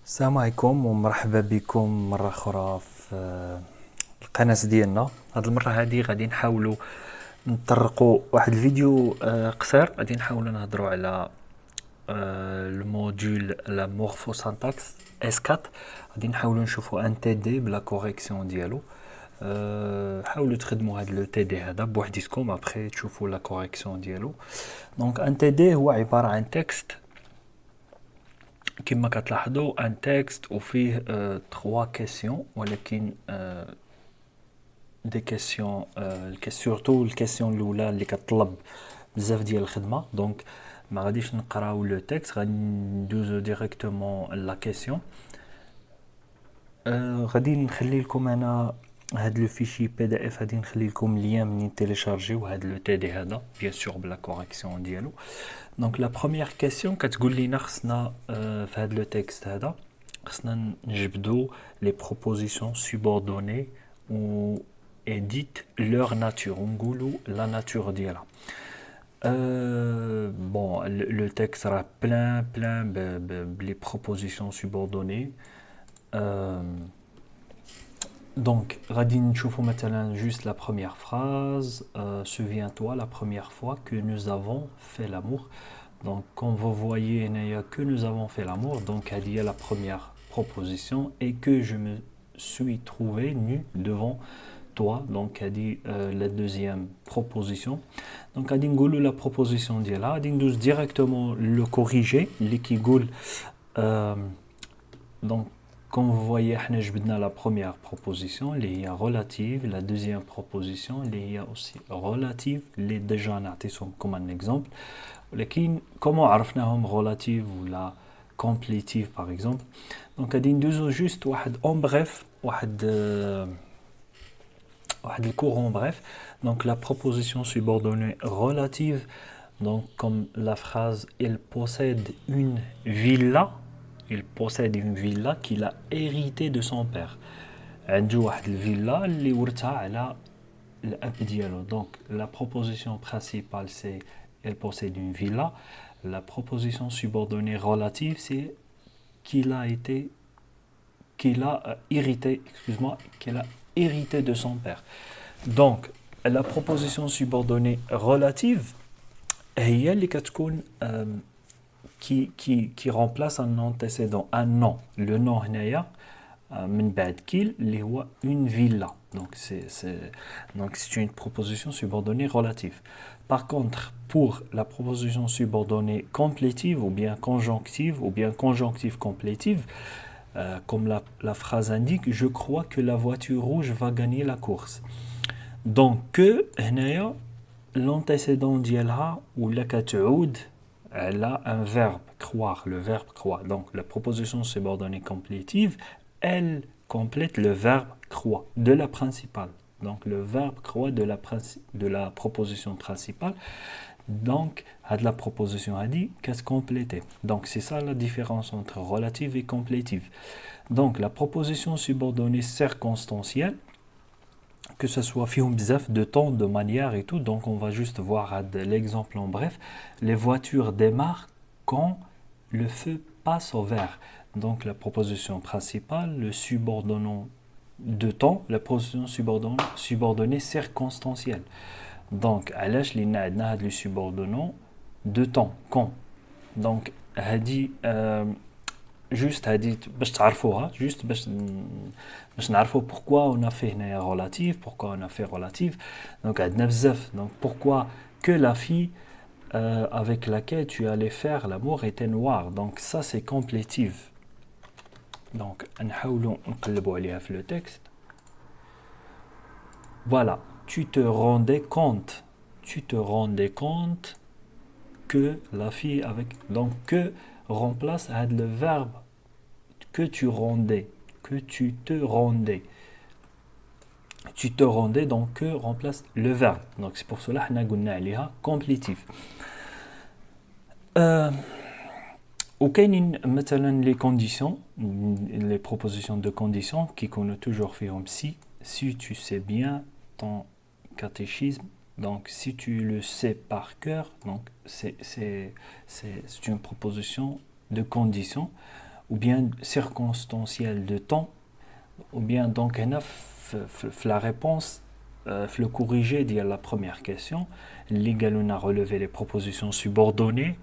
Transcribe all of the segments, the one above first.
السلام عليكم ومرحبا بكم مرة أخرى في القناة ديالنا. هاد المرة هادي غادي نحاولوا نطرقوا واحد الفيديو قصير. غادي نحاولوا نهضروا على الموديول لا مورفوسانتاكس اس 4. غادي نحاولوا نشوفوا ان تي دي بلا كوريكسيون ديالو. حاولوا تخدموا هاد لو تي دي هذا بوحديتكم ابخي تشوفوا لا كوريكسيون ديالو. دونك ان تي دي هو عبارة عن تكست كما كتلاحظوا ان تكست وفيه 3 كيسيون، ولكن دي كيسيون سورتو الكيسيون الاولى اللي كتطلب بزاف ديال الخدمه. دونك ما غاديش نقراو لو تكست، غادي ندوزو ديريكتومون لا كيسيون. غادي نخلي لكم انا هاد لو فيشي بي دي اف، غادي نخلي لكم اللين منين تيليشارجيو هاد لو تي دي هذا بيان سور بلا كوريكسيون ديالو. دونك لا بروميير كيسيون كتقول لينا خصنا في هاد لو تكست هذا خصنا نجبدو لي بروبوزيسيون سوبوردوني و edit leur nature ونقولوا لا ناتور ديالها. bon le texte sera plein les propositions subordonnées. Donc غادي نشوفوا مثلا juste la première phrase. Souviens-toi la première fois que nous avons fait l'amour. Donc comme vous voyez هنايا que nous avons fait l'amour, donc هذه هي la première proposition et que je me suis trouvé nu devant toi. Donc هذه la deuxième proposition. Donc غادي نقولوا la proposition ديالها، غادي ندوز directement le corrigé اللي كيقول donc comme vous voyez حنا جبدنا la première proposition اللي هي relative، la deuxième proposition اللي هي aussi relative اللي déjà نعطيتهم comme un exemple. ولكن comment عرفناهم relative ولا complétive par exemple. donc غادي ندوزو juste واحد en bref واحد le cours en bref. Donc la proposition subordonnée relative, donc comme la phrase il possède une villa qu'il a héritée de son père. عنده واحد الفيلا اللي ورثها على الاب ديالو. donc la proposition principale c'est il possède une villa. La proposition subordonnée relative c'est qu'il a hérité de son père. Donc la proposition subordonnée relative هي اللي كتكون qui remplace un antécédent, un nom. Le nom هنايا من بعد كيل اللي هو une villa. Donc c'est une proposition subordonnée relative. Par contre, pour la proposition subordonnée complétive ou bien conjonctive complétive, comme la phrase indique, je crois que la voiture rouge va gagner la course. Donc que هنايا l'antécédent ديالها ولا كتعود على un verbe croire, le verbe croire. Donc la proposition subordonnée complétive, elle complète le verbe croire de la principale. Donc le verbe croire de la proposition principale. Donc la proposition a dit qu'est-ce compléter. Donc c'est ça la différence entre relative et complétive. Donc la proposition subordonnée circonstancielle, que ce soit fium bzaf de temps, de manière et tout. Donc on va juste voir l'exemple en bref. Les voitures démarrent quand le feu passe au vert. Donc la proposition principale, le subordonnant de temps, la proposition subordonnée circonstancielle. Donc علاش لينا عندنا هاد لي subordonnant de temps quand. Donc هادي juste هادي باش تعرفوها، juste باش نعرفوا pourquoi on a fait هنايا relative, pourquoi on a fait relative. Donc عندنا بزاف. Donc pourquoi que la fille avec laquelle tu allais faire l'amour était noire. Donc ça c'est complétive. Donc نحاولوا نقلبوا عليها في le texte. Voilà, tu te rendais compte que la fille avec, donc que remplace le verbe que tu te rendais, donc que remplace le verbe. Donc c'est pour cela حنا قلنا عليها complétive. وكاينين مثلا les conditions, les propositions de conditions qui connaissent toujours فيهم si tu sais bien ton catéchisme. Donc si tu le sais par cœur, donc c'est une proposition de condition. ou bien circonstanciel de temps, ou bien donc هنا la réponse le corrigé de la première question اللي قالوا relever les propositions subordonnées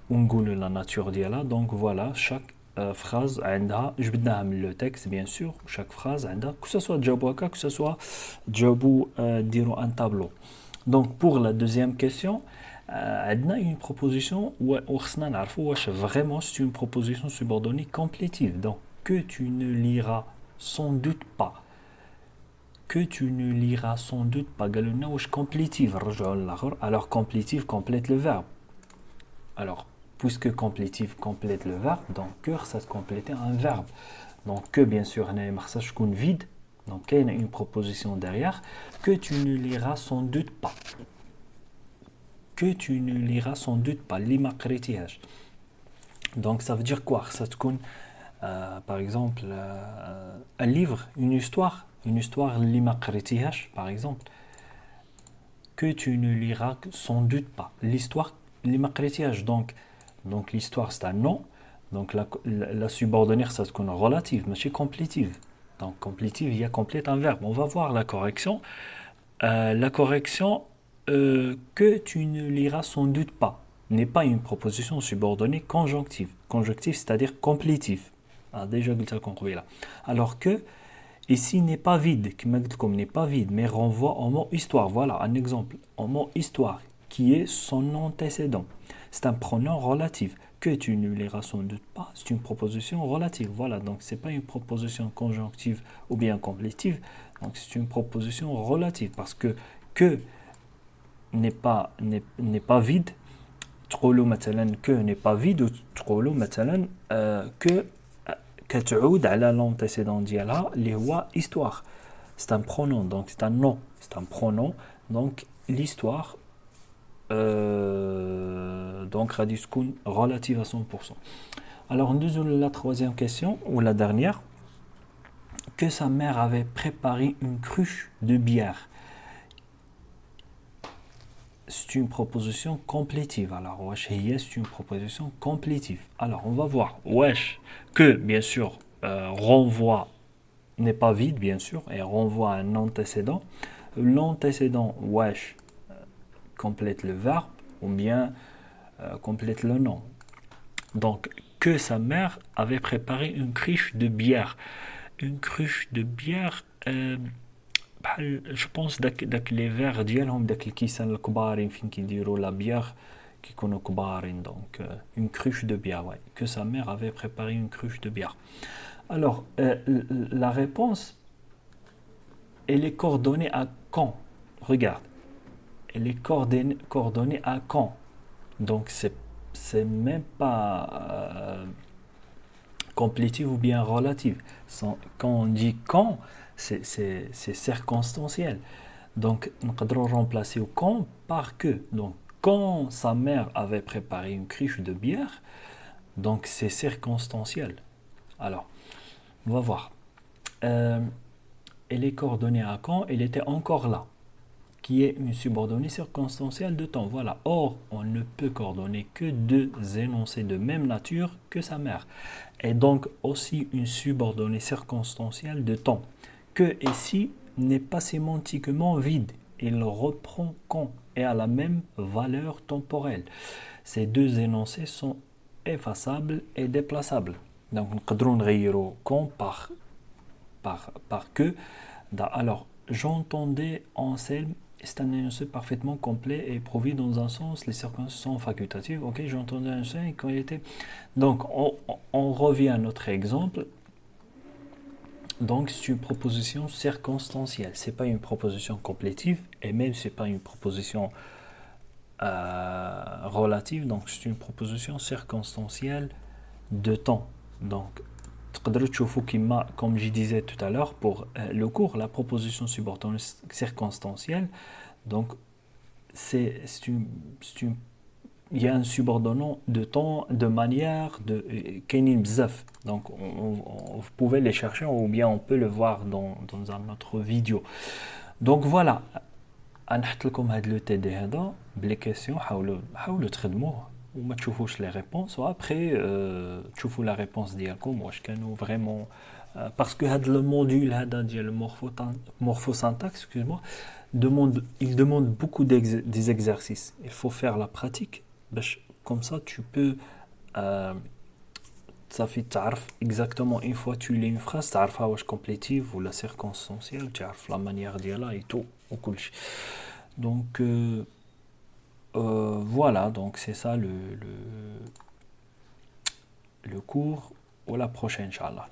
ونقول la nature ديالها. Donc voilà, chaque phrase عندها جبدناها من le texte bien sûr, chaque phrase عندها que ce soit تجاوبوا هكا que ce soit تجاوبوا ديروا un tableau. Donc pour la deuxième question عندنا une proposition وخصنا نعرفوا واش vraiment c'est une proposition subordonnée complétive, donc que tu ne liras sans doute pas, que tu ne liras sans doute pas. قالوا لنا واش complétive نرجعوا للاخر. Alors complétive complète le verbe. Alors puisque complétive complète le verbe, donc que ça se compléter un verbe. Donc que bien sûr هنا ما خصهاش تكون vide, donc il y a une proposition derrière, que tu ne liras sans doute pas, que tu ne liras sans doute pas اللي ما قريتيهاش. Donc ça veut dire quoi? Ça تكون par exemple un livre, une histoire اللي ما قريتيهاش par exemple, que tu ne liras sans doute pas l'histoire اللي ما قريتيهاش. Donc l'histoire c'est un nom, donc la subordonnée ça تكون relative ماشي complétive. Donc complétive il y a complète un verbe. On va voir la correction. La correction que tu ne liras sans doute pas n'est pas une proposition subordonnée conjonctive. Conjonctive c'est-à-dire complétive. Déjà قلت لكم قبيله. Alors que ici n'est pas vide, كما قلت لكم n'est pas vide mais renvoie au mot histoire. Voilà un exemple, au mot histoire qui est son antécédent. C'est un pronom relatif. Que tu ne liras sans doute pas, c'est une proposition relative. Voilà, donc c'est pas une proposition conjonctive ou bien complétive, donc c'est une proposition relative parce que n'est pas vide. تقولوا مثلا que n'est pas vide ou تقولوا مثلا que كتعود على l'antécédent ديالها اللي هو histoire. C'est un pronom, donc c'est un nom, c'est un pronom, donc l'histoire donc غادي تكون relative à 100%. Alors nous avons la troisième question ou la dernière, que sa mère avait préparé une cruche de bière. C'est une proposition complétive. Alors wesh هي c'est une proposition complétive. Alors on va voir wesh que bien sûr renvoie n'est pas vide bien sûr et renvoie à un antécédent. L'antécédent wesh complète le verbe ou bien complète le nom. Donc que sa mère avait préparé une cruche de bière. Une cruche de bière je pense داك les verres ديالهم داك الكيسان الكبارين فين كيديروا لا بيير كيكونوا كبارين. Donc une cruche de bière, ouais. Que sa mère avait préparé une cruche de bière. Alors la réponse elle est coordonnée à quand? Regarde, elle est coordonnée à quand? Donc c'est même pas complétive ou bien relative. Quand on dit quand, c'est circonstanciel. Donc on peut remplacer au quand par que. Donc quand sa mère avait préparé une cruche de bière, donc c'est circonstanciel. Alors on va voir. Elle est coordonnée à quand? Elle était encore là, qui est une subordonnée circonstancielle de temps. Voilà. Or, on ne peut coordonner que deux énoncés de même nature que sa mère. Et donc aussi une subordonnée circonstancielle de temps. Que ici n'est pas sémantiquement vide. Il reprend quand et a la même valeur temporelle. Ces deux énoncés sont effaçables et déplaçables. Donc, on peut نغيروا quand par que. Alors, j'entendais Anselme. C'est un énoncé parfaitement complet et prouvé dans un sens, les circonstances sont facultatives. Ok, j'entendais un son quand il était. Donc, on revient à notre exemple. Donc, c'est une proposition circonstancielle. C'est pas une proposition complétive et même c'est pas une proposition relative. Donc, c'est une proposition circonstancielle de temps. Donc, comme je disais tout à l'heure pour le cours, la proposition subordonnée circonstancielle, donc il y a un subordonnant de temps, de manière, de kainin bzaf. Donc vous pouvez les chercher ou bien on peut le voir dans un autre vidéo. Donc voilà, غنحط لكم هاد لو تي دي هذا بلي كيسيون حاولوا تخدموه وما تشوفوش les réponses وaprès تشوفوا la réponse ديالكم واش كانوا vraiment parce que هذا الموديول هذا ديال morphosyntaxe excuse-moi il demande beaucoup des exercices. Il faut faire la pratique. Comme ça, tu peux ça fait تعرف exactement une fois tu lis une phrase تعرفها واش complétive ou la circonstancielle تعرف la manière ديالها et tout وكل شيء. Donc voilà, donc c'est ça le cours ou la prochaine, Inch'Allah.